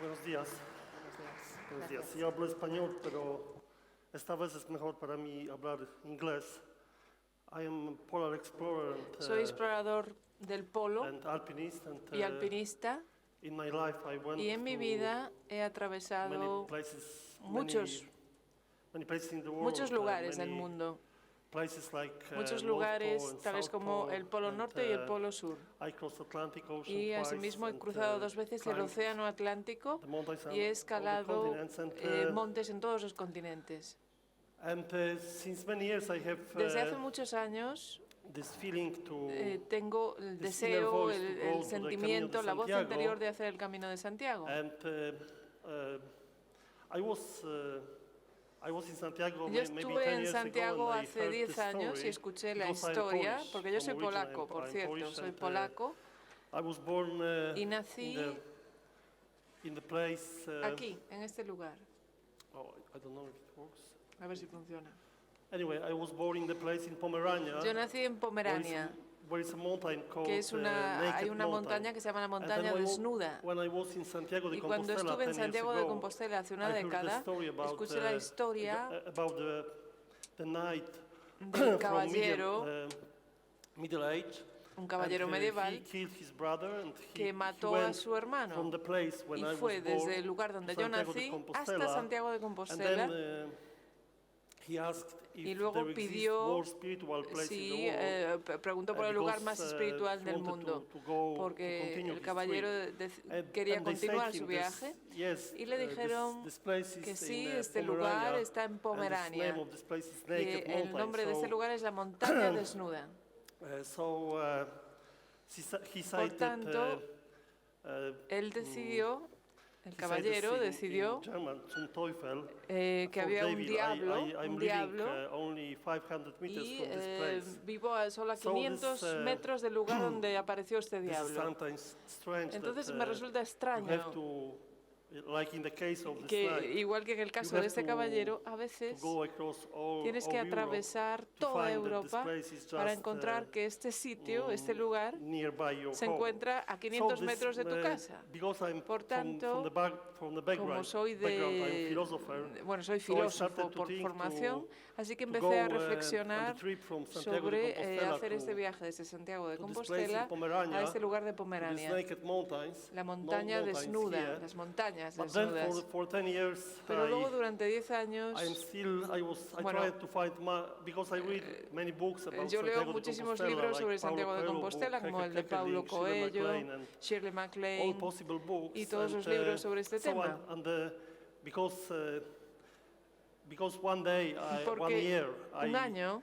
Buenos días. Buenos días. Buenos días. Gracias. Sí, hablo español, pero esta vez es mejor para mí hablar inglés. I am a polar explorer Soy explorador del polo and alpinist, and y alpinista, in my life I went y en mi to vida he many atravesado places, muchos many places in the world, lugares del many mundo, places like muchos North Pole lugares and tales South como Pole, el Polo and Norte y el Polo Sur. I crossed Atlantic Ocean Y twice, asimismo he and cruzado 2 veces el climbed Océano Atlántico the mountains y he and all the escalado continents, and montes en todos los continentes. Since many years I have Desde hace muchos años this feeling to tengo el this inner deseo, voice to go el to the Camino de sentimiento, la voz Santiago. interior de hacer el Camino de Santiago. And I was in Santiago Yo maybe estuve 10 en years Santiago ago, and I hace heard 10 the años y story escuché la because I'm historia, Polish, porque yo soy from origin, polaco, por I'm cierto, Polish, soy and polaco I was born y nací in the place. aquí, en este lugar. Oh, I don't know if it works. A ver si funciona. Anyway, I was born in the place in Pomerania. Yo nací en Pomerania, Where is a mountain called que es hay Naked una Mountain. montaña que se llama la And montaña then desnuda. when I was in Santiago de Y cuando Compostela estuve en 10 years Santiago de ago, Compostela hace una I heard the década, story about, escuché la historia about the knight del from caballero, middle age, un caballero and, medieval, he killed his brother, and que he mató a went su hermano from the place when y I was fue born desde el lugar donde to yo Santiago de nací Compostela, hasta Santiago de and Compostela. then he asked Y if luego there exists pidió, more spiritual place in sí, the world, preguntó por el lugar más because, espiritual he del wanted mundo, to go, to porque continue el his caballero trip. quería And they said continuar him su viaje, yes, y le dijeron this place que is sí, in este Pomerania, lugar está en and the Pomerania, name of this place is y Naked el Mountain. nombre de este So, lugar es la montaña desnuda. He Por said tanto, él decidió, el caballero decidió que había un diablo, only 500 meters y from this place. vivo solo a So 500 this, metros del lugar donde apareció este This is diablo. sometimes strange Entonces that, me resulta you extraño have to, like in the case of this que, knight, igual que en el caso you de have este to- caballero, a to veces go across tienes que all Europe atravesar to toda find that this Europa place is para just, encontrar que este sitio, este lugar, nearby your se home. encuentra a 500 metros de tu casa. Because I'm Por from tanto, the como background, soy I'm philosopher, bueno, soy so I started filósofo to por think formación, así que to empecé a go, on the reflexionar trip from Santiago de sobre Compostela hacer este to- viaje desde Santiago de to this place in Compostela Pomerania, a este lugar de to these Pomerania, naked mountains, la montaña mountains desnuda, here. las montañas But then desnudas. for 10 years, Pero luego durante 10 años I bueno, tried to find because I read many books about yo leo Santiago de muchísimos Compostela, libros like sobre Paulo Santiago de Coelho Compostela, book, como el de Paulo Shirley Coelho, MacLaine, and Shirley all MacLaine possible books. y todos los and, libros sobre este so tema. Because one day, one Porque year, un año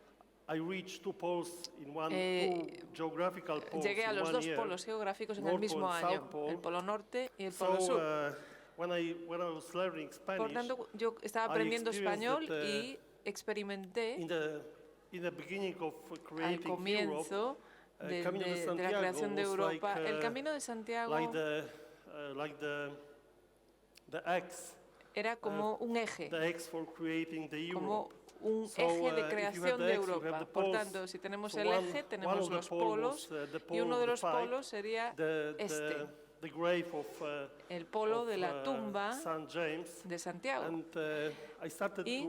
I reached two poles in two geographical poles llegué a in los one dos year. polos geográficos en el North mismo Pole and año, South Pole. el polo norte y el polo sur. When I was learning Spanish, Por tanto, yo estaba I aprendiendo experienced español that, y experimenté in the beginning of al creating comienzo Europe, Camino de de la Santiago creación de was Europa. like, El Camino de Santiago like the X, era como un eje, the X for creating the como Europe. un So, eje de if you creación have the de X, you have Europa. the Por poles. tanto, si tenemos So el eje, one tenemos of the los poles polos was, the y pole uno of de the los fight, polos sería este, the grave of el polo of, de la tumba St. James. de Santiago. And I started Y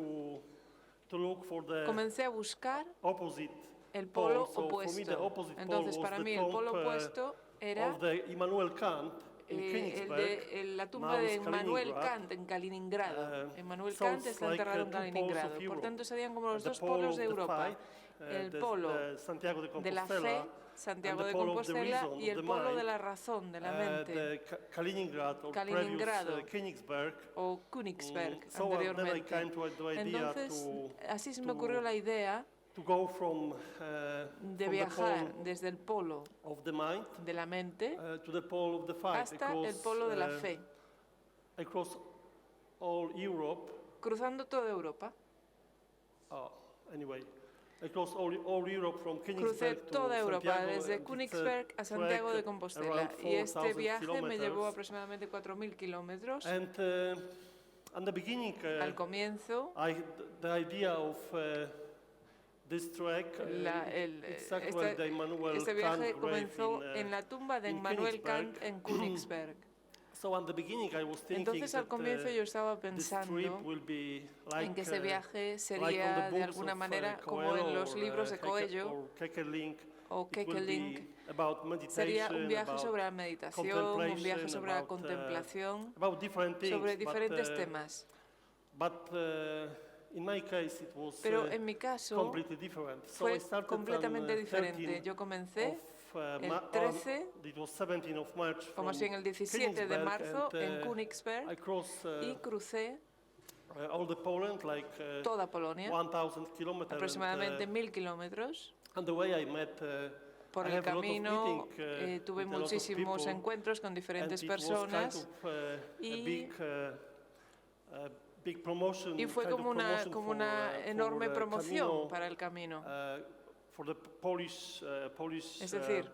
to look for the comencé a buscar opposite el polo pole. So for me, the opuesto. opposite Entonces, pole was para the mí, el polo tomb opuesto era of the Immanuel Kant in Königsberg, la tumba de now Immanuel Kaliningrad. Kant en Kaliningrado. Immanuel So Kant it's está like, enterrado en two poles of Kaliningrado. Por Europe. tanto, serían como los The dos pole polos of de the Europa. fight, El the polo Santiago de de la fe, Compostela, Santiago and de the pole of the Compostela, reason, y of el the polo mind, de la razón, de la mente, the Kaliningrad or Kaliningrado previous Königsberg. o Königsberg So then I anteriormente. came to the idea Entonces, así se me ocurrió la idea to go from de the viajar pole desde el polo of the mind de la mente to the pole of the fight, hasta el polo de la fe, across all Europe. cruzando toda Europa. Anyway, across all Europe from Crucé Königsberg to toda Europa, Santiago, desde and Königsberg a it's a Santiago de trek Compostela. around Y este 4,000 viaje me llevó kilometers. aproximadamente 4.000 kilómetros. And at the beginning, Al comienzo, the idea of this trek, este viaje comenzó en la tumba de Immanuel Kant en Königsberg. So at the beginning I was thinking Entonces al comienzo yo estaba this trip pensando will be en que ese viaje like on the sería de books alguna of manera como Coelho en los or, libros de Coelho or Kekelink. o It will Kekelink. be about Sería un meditation, viaje about sobre la meditación, un viaje contemplation, sobre la about, contemplación, about different things. sobre diferentes but, temas. But in my case it was Pero en mi caso completely different. So I fue started completamente on diferente. 13 Yo comencé of, el 13, it was 17 of March como from si en el 17 de Königsberg, marzo and, en I Königsberg crossed y crucé all the Poland, like toda Polonia, 1,000 kilometers. aproximadamente 1000 kilómetros. And the way I met, Por I el have a lot of camino meeting, tuve with a lot of muchísimos people, encuentros con and diferentes it was kind personas of, a y- big promotion, y fue kind of como una, promotion como for, una for, enorme promoción Camino, para el camino. for the Polish, Es decir,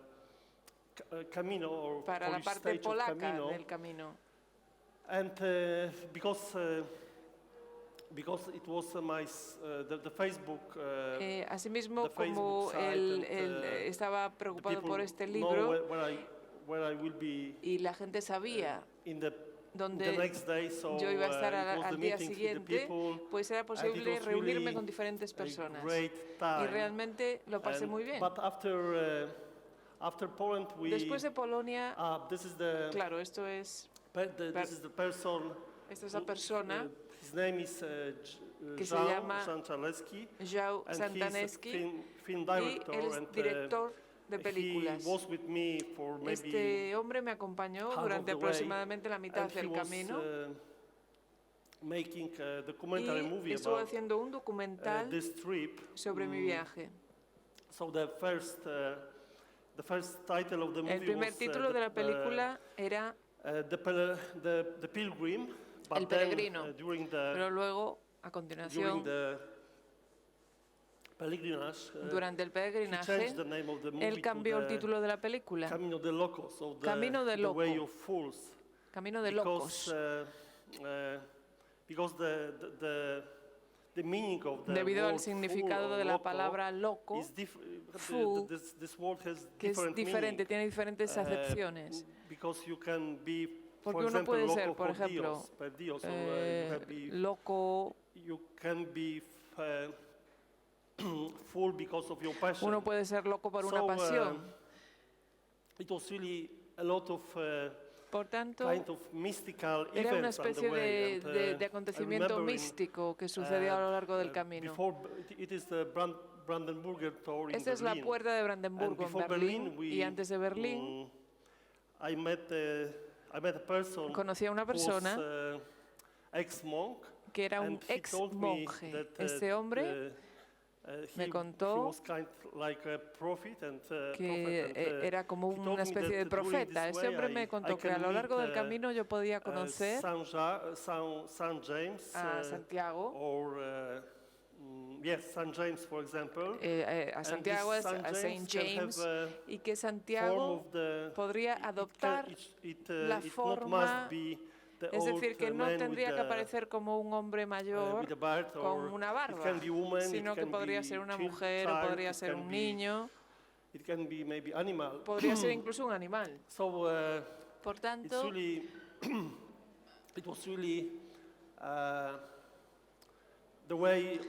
Camino or para la Polish parte stage of polaca Camino. del camino. And because it was the Facebook, Asimismo, the Facebook como site él and, estaba the preocupado people por este know libro where I will be y la gente sabía in the dónde next day, so yo iba a estar it was al the día meetings with the siguiente, people, pues era posible was reunirme really con diferentes a personas. great Y time. realmente lo pasé muy bien. But after Poland, Después de Polonia, this is the, claro, esto es, this is the person. esta es la persona His name is que se Jean llama Sanchaleski, João and Santaneski he's a film y director, él es and director de he películas. was with me for maybe Este hombre me acompañó half of durante the way, aproximadamente la mitad and he del was camino making a documentary y movie estuvo about haciendo un documental this trip. sobre mi viaje. So the first title of the movie El primer was título de la película era the Pilgrim, but El then Peregrino, during pero luego, a during continuación, the pilgrimage, durante el he peregrinaje, changed the name of the movie él cambió to el the título de la película, Camino de Locos, so Camino de the Way Loco. of Fools, Camino de because Locos, because the meaning of the debido al word significado fool or de la loco palabra loco, is fool, this word has que es different diferente, meaning. tiene diferentes acepciones. Because you can be, Porque for uno example, puede loco ser, por for ejemplo, Dios, per Dios, or, you have be, loco, you can be full because of your passion. uno puede ser loco por una So, pasión. It was really a lot of Por tanto, kind of mystical era una events on the especie way. de I acontecimiento remember místico que sucedió a lo largo del camino. Before, it is the Brandenburger Tor in Esta es la Berlin. puerta de And Brandenburgo en before Berlín we, y antes de Berlín I met a person conocí a una who was, persona ex-monk, que era un and he ex told me monje. that, Este hombre me he contó was kind like a prophet and, que era como he told una me especie that de during profeta. this Este way hombre me I contó que a can lo largo meet, del camino yo podía conocer Saint James, a Santiago, or yes, Saint James, for example. a And Santiago, this a Saint can have James, a y que form Santiago of the, podría adoptar la it not forma, must be the es decir, old que no man tendría with que the, aparecer como un hombre mayor with the beard, con or una it barba, can be woman, sino it que can podría be ser una child, mujer o podría it ser can un be- niño, It can be maybe animal. podría ser incluso un animal. So Por it's tanto, really, it was really the way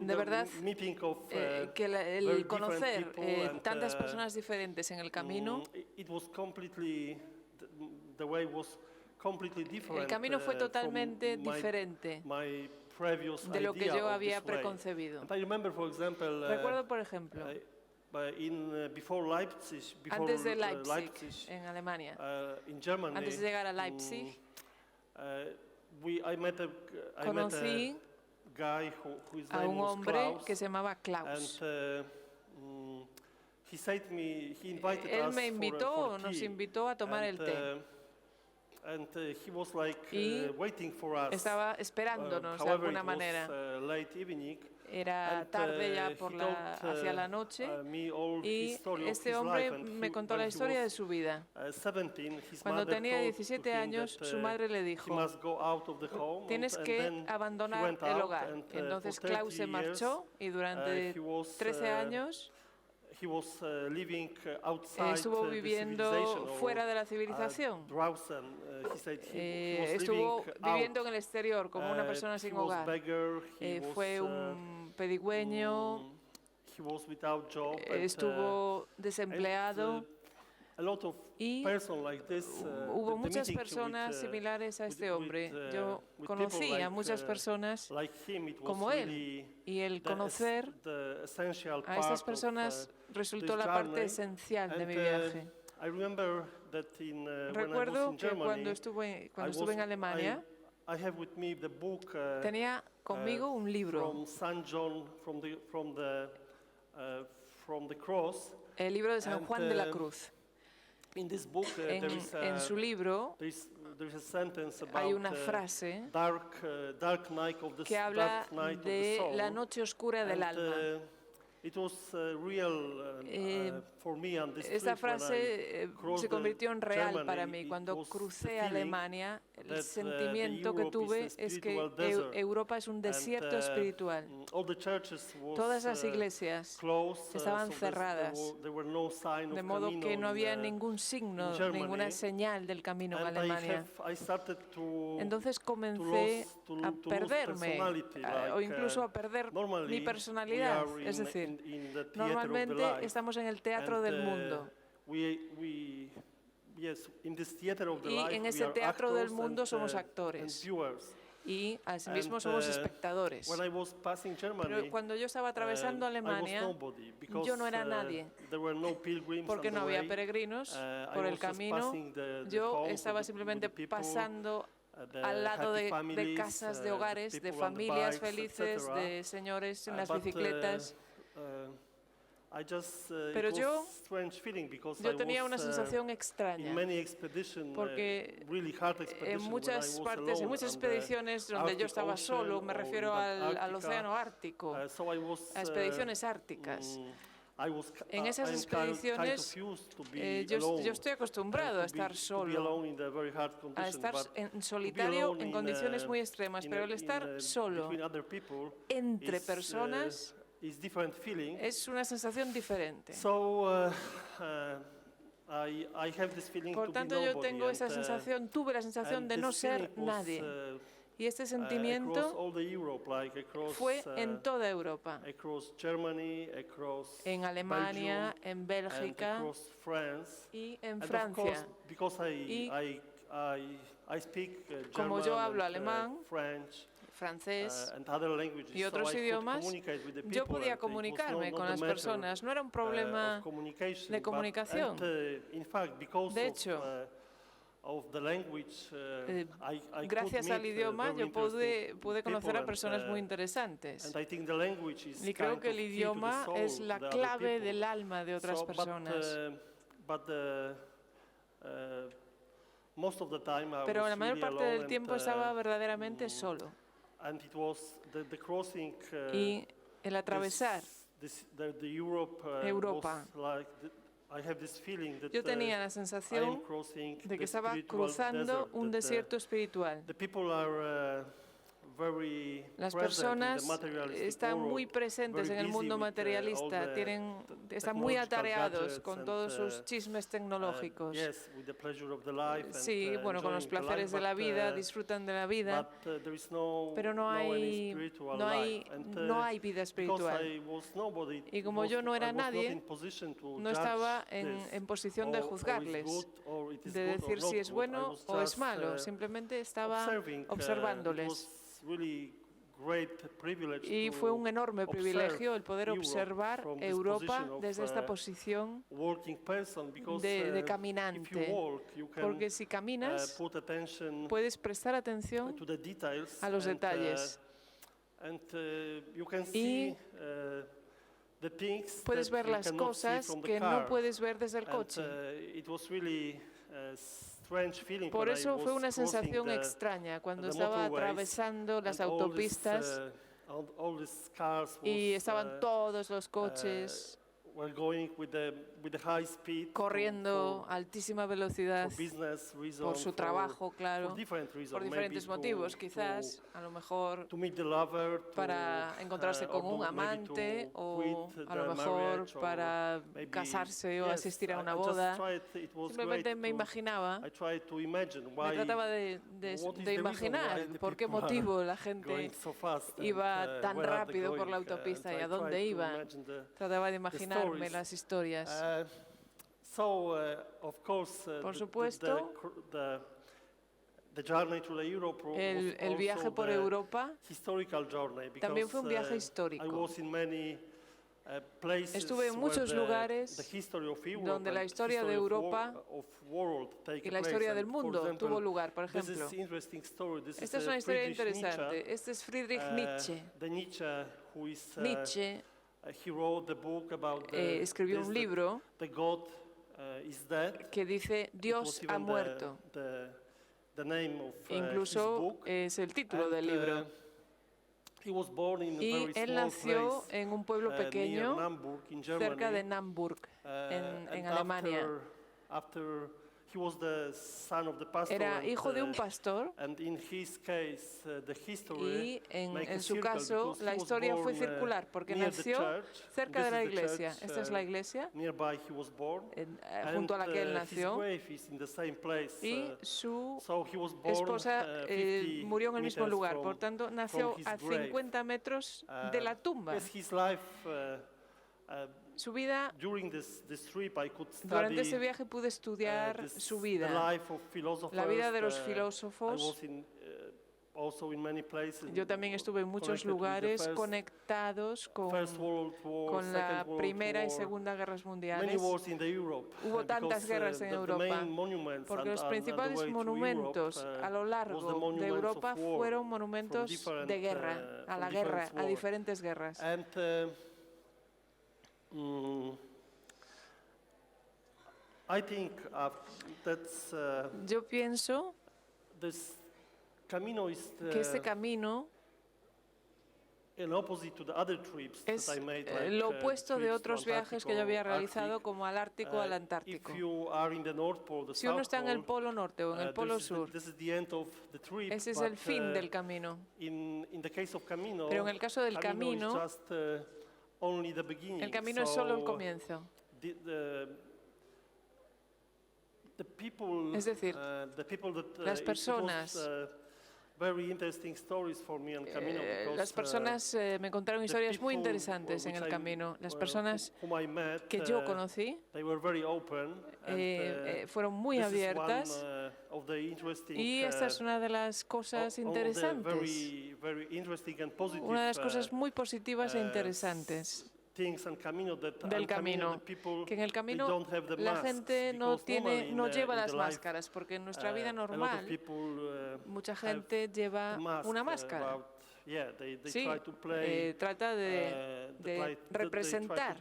de verdad, meeting of que very el different conocer people and, tantas personas diferentes en el camino, it was completely, the way was completely different. el camino fue from totalmente diferente my previous de lo que idea yo of había this way. preconcebido. And I remember, for example, Recuerdo, por ejemplo, before Leipzig, before antes de Leipzig, Leipzig, en Alemania, in Germany, antes de llegar a Leipzig, I met a conocí guy whose a name un was hombre Klaus, que se llamaba and Klaus. he said me, he invited Él us me invitó, for nos tea, invitó a tomar el té and he was like Y waiting for us. estaba esperándonos de However, alguna it was, manera. late evening, Era and, tarde ya he por told, hacia la noche me all y his story of este his hombre life, and me contó la historia de su vida. 17, his Cuando mother tenía told 17 to him años, that, su madre le he dijo, must go out of the home, tienes and que then he abandonar went el out, hogar. and, Entonces for Klaus 30 se marchó y durante he was, 13 años he was living outside estuvo the viviendo civilization, or, fuera de la civilización. draußen. He said he was Estuvo living viviendo out. en el exterior como una persona sin He was hogar. beggar, he Fue was, un pedigüeño, he was without job, estuvo desempleado. a lot of Y person like this, hubo the muchas meeting personas with, similares a este with, hombre. with, Yo with conocí people a muchas personas like him, it was como él, really y el the conocer the essential a estas part personas of, resultó this la parte journey. esencial de And, mi viaje. I remember that when I was Recuerdo in que Germany, cuando estuve en I Alemania, have with me the book tenía conmigo un libro, from Saint John from the cross. el libro de San And, Juan de la Cruz. In this book, there is En su libro there is a sentence hay about una frase dark night of the que habla dark night of the de soul. la noche oscura del And, alma. it was real for me on this Esta trip when I frase crossed se convirtió en real Germany. para mí. It Cuando was crucé the a feeling Alemania, el that, sentimiento que Europe tuve is a es que spiritual desert. Europa es un desierto And, espiritual. all the churches was, Todas las iglesias closed, estaban so cerradas, there were no sign de of modo Camino que no había in, ningún signo, Germany. ninguna señal del camino en and Alemania. I started to Entonces comencé a lose perderme, personality, o incluso a perder normally mi personalidad. we are Es decir, in the theater of the normalmente life. estamos en el teatro And, del mundo. Yes, in this theater of the Y life, en we ese are teatro del actors mundo and, somos and actores. viewers. Y asimismo And, somos espectadores. When I was passing Germany, Pero cuando yo estaba atravesando I was Alemania, nobody because, yo no era nadie, there were no pilgrims porque on no the había way. peregrinos I por el was just camino. passing the Yo homes estaba with the simplemente people, pasando the al lado happy de families, casas de the hogares, de people on the familias bikes, felices, etc. de señores en las But, bicicletas. I just, Pero it yo- was strange feeling because Yo I tenía una was, sensación in extraña, many expedition, porque really hard en expedition when I muchas was partes, en alone muchas on the expediciones donde yo Arctic estaba Ocean solo, me or refiero in al Antarctica. océano Ártico, So I was, a expediciones árticas. I was, En esas I am expediciones, kind of used to be yo alone, estoy acostumbrado a and to estar be solo, alone in the very hard a conditions, estar but en to be solitario alone en in, condiciones muy extremas, pero el estar solo between other people entre is, personas is different feeling. es una sensación diferente. So I have this feeling Por to tanto, be yo nobody, tengo esa and, sensación, tuve la sensación and de no this ser feeling was, nadie. Y este across sentimiento all the Europe, like across, fue en toda Europa, across Germany, across en Alemania, Belgium, en and Bélgica across France. y en And of course, Francia. because Y I speak como German yo hablo and, alemán, French francés and other languages, y otros so I could idiomas, communicate with the yo people, podía and it was comunicarme not con a las matter, personas. No era un of problema communication, de but- comunicación. and, in fact, because De hecho, of the language, I gracias could al meet, idioma very yo pude interesting conocer people, a personas muy and interesantes. I think the language is Y creo kind que of el key to the idioma soul es of la the other clave people. del alma de otras So, personas. But most of the time I Pero was la mayor really parte alone del tiempo and, estaba verdaderamente solo. and it was the crossing. Y el atravesar The Europe, Europa. was like I have this feeling that Yo tenía la I am sensación crossing de the que estaba spiritual cruzando desert, un that, desierto espiritual. the people are very Las present in the personas materialistic están world, muy presentes very en el busy mundo with, all materialista, the están muy technological atareados gadgets con and, todos sus chismes tecnológicos. yes, with the pleasure of the life and, Sí, bueno, con los enjoying the placeres life, de la but, vida, disfrutan de la vida, but, there is no, pero no any hay, spiritual no hay, life. And, no hay vida because espiritual. I was nobody, Y como yo no era I was not nadie, in position to No judge estaba this, en posición de or it's juzgarles, good, or it is de good or decir not si es good. I bueno was o es just, malo. Simplemente estaba observing, it observándoles. was really great privilege Y to fue un enorme observe privilegio el poder Europe observar from this Europa position of, desde esta posición working person, because de if you caminante. walk, you can Porque si caminas, put attention puedes prestar atención to the details a los and, detalles. You can see the things Puedes that ver you las cannot see cosas from the que no car. puedes ver desde el And, coche. it was really a strange feeling Por when I eso fue was una crossing sensación the- extraña cuando the estaba motorways atravesando las and all these, autopistas all these cars y was, estaban todos los coches were going with the high speed corriendo a altísima velocidad for business por reasons, su trabajo, claro, for different reasons, por diferentes motivos, quizás, a lo mejor to meet the lover, para encontrarse con un amante o a lo mejor para casarse o asistir a una boda. Simplemente me imaginaba, me trataba de imaginar por qué motivo la gente iba tan rápido por la autopista y a dónde iban. Trataba de imaginarme las historias. Por supuesto, el viaje por Europa también fue un viaje histórico. Estuve en muchos lugares donde la historia de Europa y la historia del mundo tuvo lugar. Por ejemplo, esta es una historia interesante. Este es Friedrich Nietzsche. Nietzsche escribió un libro que dice Dios ha muerto. Incluso es el título del libro. Y él nació en un pueblo pequeño cerca de Naumburg, en Alemania. Era hijo de un pastor y en su caso la historia fue circular porque nació cerca de la iglesia. Esta es la iglesia junto a la que él nació y su esposa murió en el mismo lugar. Por tanto, nació a 50 metros de la tumba. Su vida, durante ese viaje pude estudiar su vida, la vida de los filósofos. Yo también estuve en muchos lugares conectados con la Primera y Segunda Guerras Mundiales. Hubo tantas guerras en Europa, porque los principales monumentos a lo largo de Europa fueron monumentos de guerra, a la guerra, a diferentes guerras. Yo pienso que este camino es lo opuesto de otros viajes que yo había realizado, como al Ártico o al Antártico. Si uno está en el Polo Norte o en el Polo Sur, ese es el fin del camino. Pero en el caso del camino, el camino es solo el comienzo. Es decir, las personas me contaron historias muy interesantes en el camino. Las personas que yo conocí fueron muy abiertas y esta es una de las cosas interesantes, una de las cosas muy positivas e interesantes del camino, que en el camino la gente no lleva las máscaras, porque en nuestra vida normal mucha gente lleva una máscara. Sí, trata de representar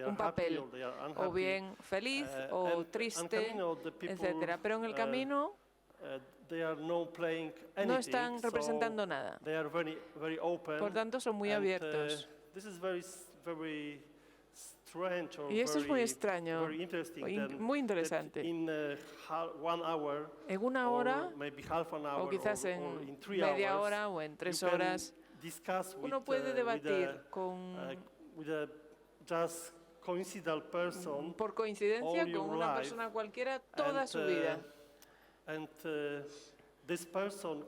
un papel, o bien feliz o triste, etcétera. Pero en el camino no están representando nada. Por tanto, son muy abiertos. Y esto es muy extraño, muy interesante. En una hora, o quizás en media hora o en 3 horas, uno puede debatir por coincidencia con una persona cualquiera toda su vida.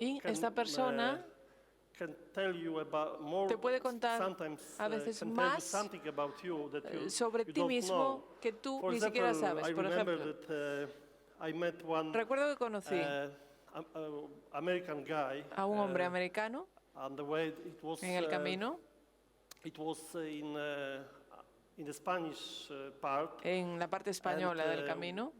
Y esta persona te puede contar a veces más sobre ti mismo que tú ni siquiera sabes. Por ejemplo, recuerdo que conocí a un hombre americano en el camino, en la parte española del camino.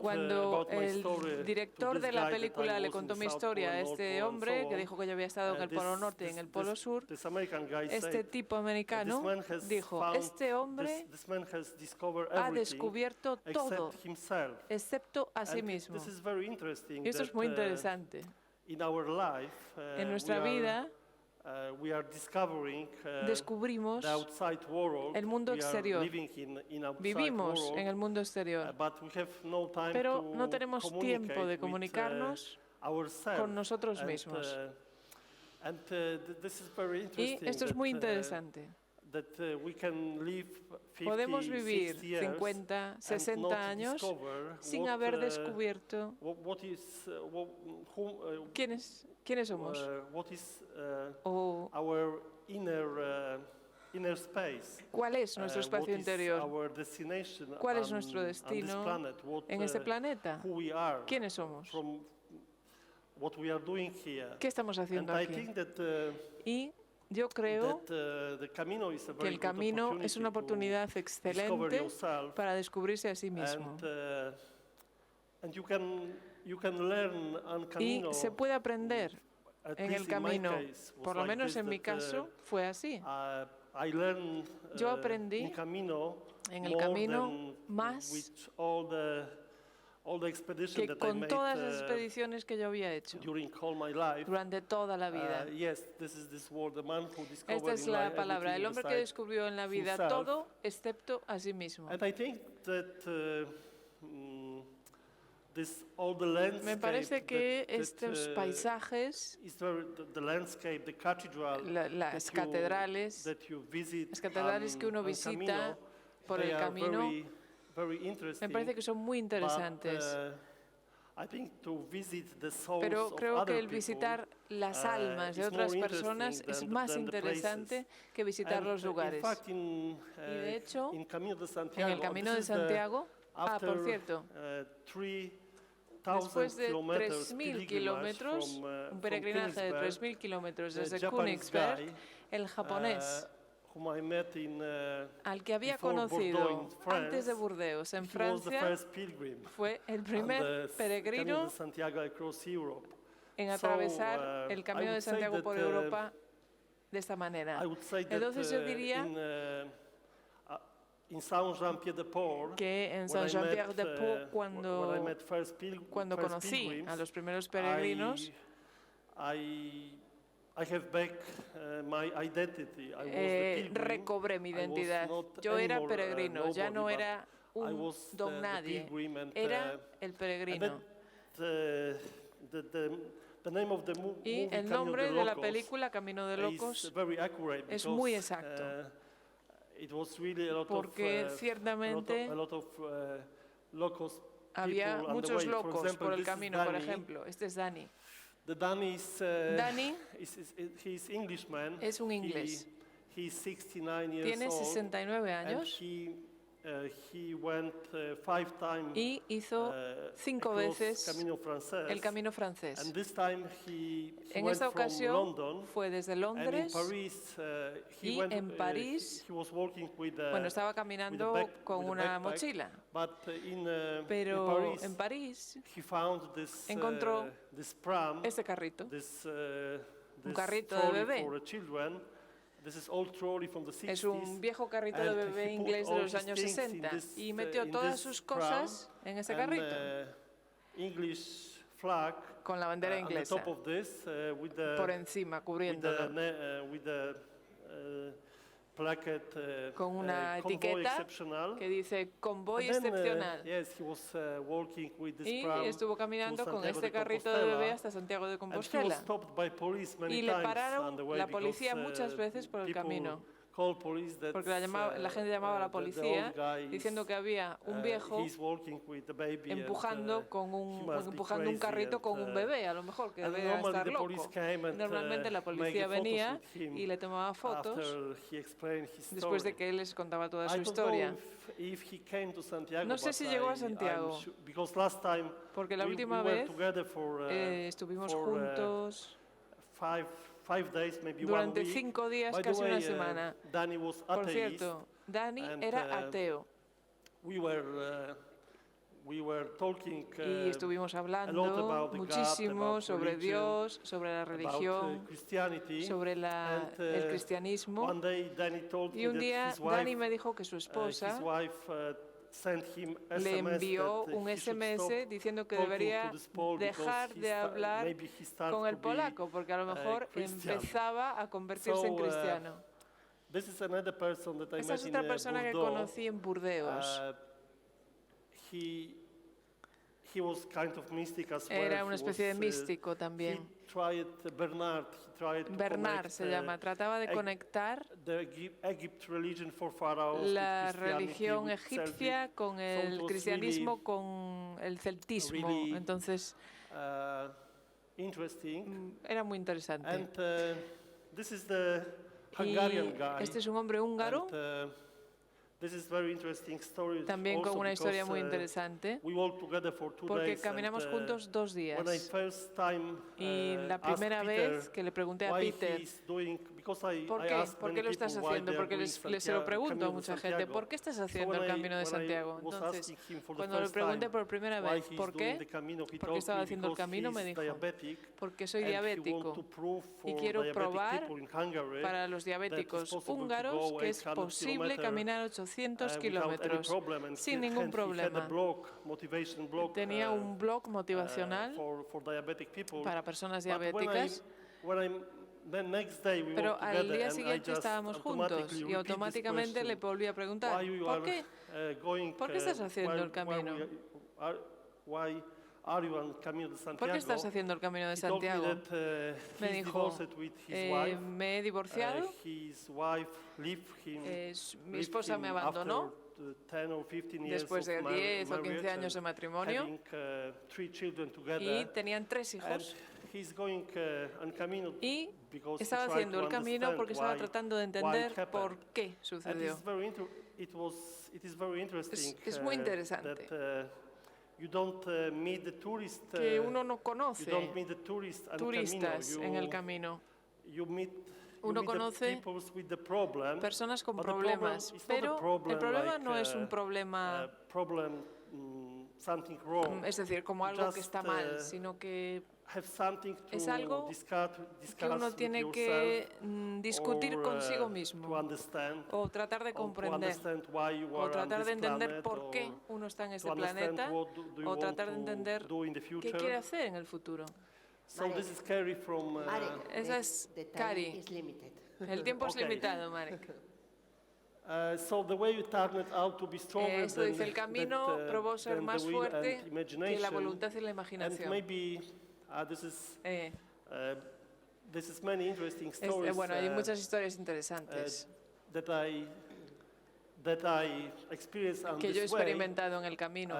Cuando el director de la película le contó mi historia a este hombre, que dijo que yo había estado en el Polo Norte y en el Polo Sur, este tipo americano dijo, este hombre ha descubierto todo, excepto a sí mismo. Y esto es muy interesante. En nuestra vida, we are discovering descubrimos the outside world. el mundo We are exterior. living in outside Vivimos world, en el mundo exterior, but we have no time pero to no tenemos tiempo de communicate with, comunicarnos ourselves. con nosotros And, mismos. This is very Y interesting esto es muy interesante. that we can live 50, Podemos vivir 60 years 50, and 60 not años discover sin what, haber descubierto what is quiénes somos what is o our inner space. cuál es nuestro espacio what is interior, our destination cuál es on- nuestro on this destino planet, what, en este planeta, who we are, quiénes somos, from what we are doing here. qué estamos haciendo And I aquí. think that, Y yo creo the Camino is a que very el good camino es una opportunity oportunidad to discover excelente yourself, para descubrirse a sí mismo. and you can learn on Y Camino. se puede aprender At en least el camino, in my case, was por lo like menos this, en mi that, caso fue así. I learned Yo aprendí in Camino en el more camino than más with all the expeditions que that I con made todas las expediciones que yo había hecho during all my life. durante toda la vida. Yes, this is this word, the man who discovered Esta es in la life palabra, el everything hombre que besides descubrió en la vida himself. todo excepto a sí mismo. And I think that this all the landscape Me parece que that, estos paisajes, is the landscape, the cathedral las that catedrales, that you visit las catedrales que uno on visita Camino, por they el are camino, very me interesting, parece que son muy interesantes. I think to visit the souls Pero of creo other que el people, visitar las almas de is otras more personas interesting es than más than the interesante places. que visitar And los lugares. In fact, Y de hecho, in Camino de en Santiago, el Camino de this is Santiago, por after, cierto, 3,000 después de kilometers 3.000 pilgrimage kilómetros, from, un from peregrinaje de Königsberg, 3.000 kilómetros the desde Japanese Königsberg, guy, el japonés whom I met in, al que había before Bordeaux conocido in France, antes de Burdeos en he was the Francia first pilgrim fue el on primer the Camino peregrino de Santiago across Europe. en So, atravesar el I Camino de would say Santiago that, por Europa de esta manera. I would say that Entonces yo diría in Saint-Jean-Pied-de-Port, que en when I Saint-Jean-Pierre-de-Port, met, cuando when I met first cuando first conocí pilgrims, a los primeros peregrinos, I have back my identity. I was the pilgrim. recobré mi I was identidad. not Yo era anymore, peregrino, ya nobody, no but era I un was don the nadie, pilgrim and, era el and peregrino. the name of the Y movie el Camino nombre de de la Locos película Camino de is Locos very accurate es because, muy exacto. It was really a lot porque of, ciertamente a lot of locos había people on the muchos way. For locos example, por el this is camino, por Danny. ejemplo. Este es Dani. The Danny is, Dani he's Englishman. es un inglés. He's 69 years Tiene old. 69 And años he went 5 times y hizo 5 across veces Camino Francés. el camino francés. And this time he En went esta from ocasión London. fue desde And in Londres Paris, he y went, en París, he was walking with bueno, estaba caminando con with a una backpack, mochila, but in pero Paris, en París he found this, encontró this pram, este carrito, this, un this carrito de trolley bebé. for children. This is old trolley from the 60s. Es un viejo carrito de and bebé he put inglés de all los his años things 60 in this, y metió in todas this sus pram, cosas en ese and, carrito English flag con la bandera on the inglesa top of this, with the, por encima, with cubriéndolo. with the placket, Con una convoy etiqueta exceptional. que dice convoy And then, excepcional. yes, he was walking with this Y pram estuvo caminando to con Santiago este de carrito de Compostela, bebé hasta Santiago de and he was Compostela. stopped by police many Y le times on the pararon way la because, policía muchas veces por el people camino, called police that, porque la gente llamaba a la the policía old guy is, diciendo que había un viejo he's walking with the baby and, empujando he must be empujando un crazy carrito and, con un bebé, a lo mejor que and debía normally estar the police loco. came and, Normalmente la make policía photos venía with him y le tomaba fotos after he explained his después de story. que él les contaba toda I su don't historia. know if he came to Santiago, No sé but si llegó a I'm Santiago, because last time porque la we última were vez together for, estuvimos for, juntos five days, maybe durante 1 week. 5 días, By the casi way, una semana. Danny was Por atheist. cierto, Dani and, era ateo We were talking y estuvimos hablando about the God, muchísimo about sobre religion, Dios, sobre la about religión, Christianity. sobre and, el cristianismo. One day Danny told Y me un that día his wife, Dani me dijo que su his esposa wife le envió un SMS diciendo que debería dejar de hablar con el polaco, porque a lo mejor empezaba a convertirse en cristiano. Esta es otra persona que conocí en Burdeos. Era una especie de místico también. Bernard se llama. Trataba de conectar la religión egipcia con el cristianismo, con el celtismo. Entonces, era muy interesante. Y este es un hombre húngaro, también con una historia muy interesante, porque caminamos juntos 2 días. Y la primera vez que le pregunté a Peter, ¿por qué? ¿Por qué lo estás haciendo? Porque se lo pregunto a mucha gente, ¿por qué estás haciendo el Camino de Santiago? Entonces, cuando le pregunté por primera vez, ¿por qué? Porque estaba haciendo el camino, me dijo, porque soy diabético y quiero probar para los diabéticos húngaros que es posible caminar 800 kilómetros sin ningún problema. Tenía un blog motivacional para personas diabéticas. Pero al día siguiente estábamos juntos y automáticamente le volví a preguntar, ¿por qué? ¿Por qué estás haciendo el camino? ¿Por qué estás haciendo el Camino de Santiago? Me dijo, me he divorciado, mi esposa me abandonó después de 10 o 15 años de matrimonio y tenían 3 hijos. Y estaba haciendo el camino porque estaba tratando de entender por qué sucedió. Es muy interesante que uno no conoce turistas en el camino. Uno conoce personas con problemas, pero el problema no es un problema, es decir, como algo que está mal, sino que es algo que uno tiene que discutir consigo mismo, o tratar de comprender, o tratar de entender por qué uno está en este planeta, o tratar de entender qué quiere hacer en el futuro. Esa es Kari. El tiempo es limitado, Marek. Esto dice, el camino probó ser más fuerte que la voluntad y la imaginación. Bueno, hay muchas historias interesantes que yo he experimentado en el camino.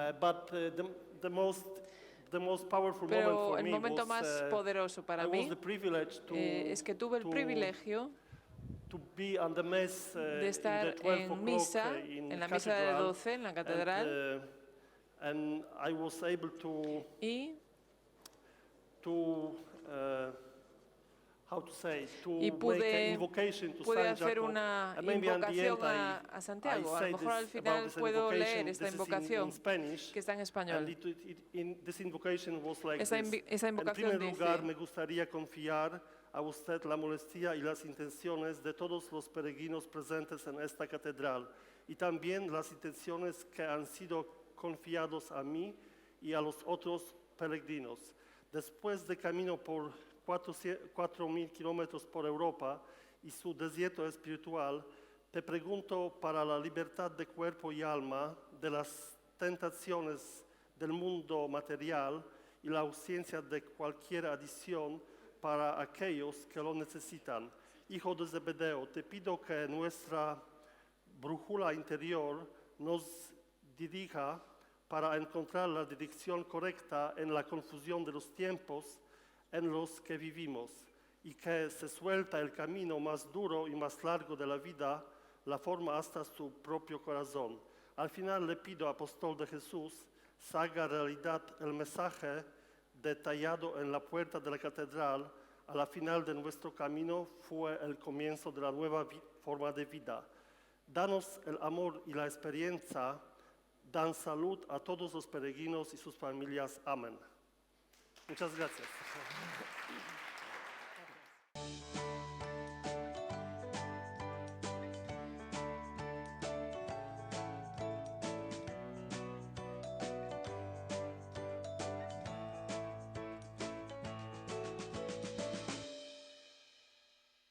Pero el momento más poderoso para mí es que tuve el privilegio de estar en misa, en la misa de 12 en la catedral, y pude hacer una invocación a Santiago. A lo mejor al final puedo leer esta invocación que está en español. Esa invocación dice: me gustaría confiar a usted la molestia y las intenciones de todos los peregrinos presentes en esta catedral y también las intenciones que han sido confiados a mí y a los otros peregrinos. Después de camino por 4.000 kilómetros por Europa y su desierto espiritual, te pregunto para la libertad de cuerpo y alma, de las tentaciones del mundo material y la ausencia de cualquier adición para aquellos que lo necesitan. Hijo de Zebedeo, te pido que nuestra brújula interior nos dirija para encontrar la dirección correcta en la confusión de los tiempos en los que vivimos, y que se suelta el camino más duro y más largo de la vida, la forma hasta su propio corazón. Al final le pido, apóstol de Jesús, se haga realidad el mensaje detallado en la puerta de la catedral. A la final de nuestro camino fue el comienzo de la nueva forma de vida. Danos el amor y la experiencia. Dan salud a todos los peregrinos y sus familias. Amén. Muchas gracias.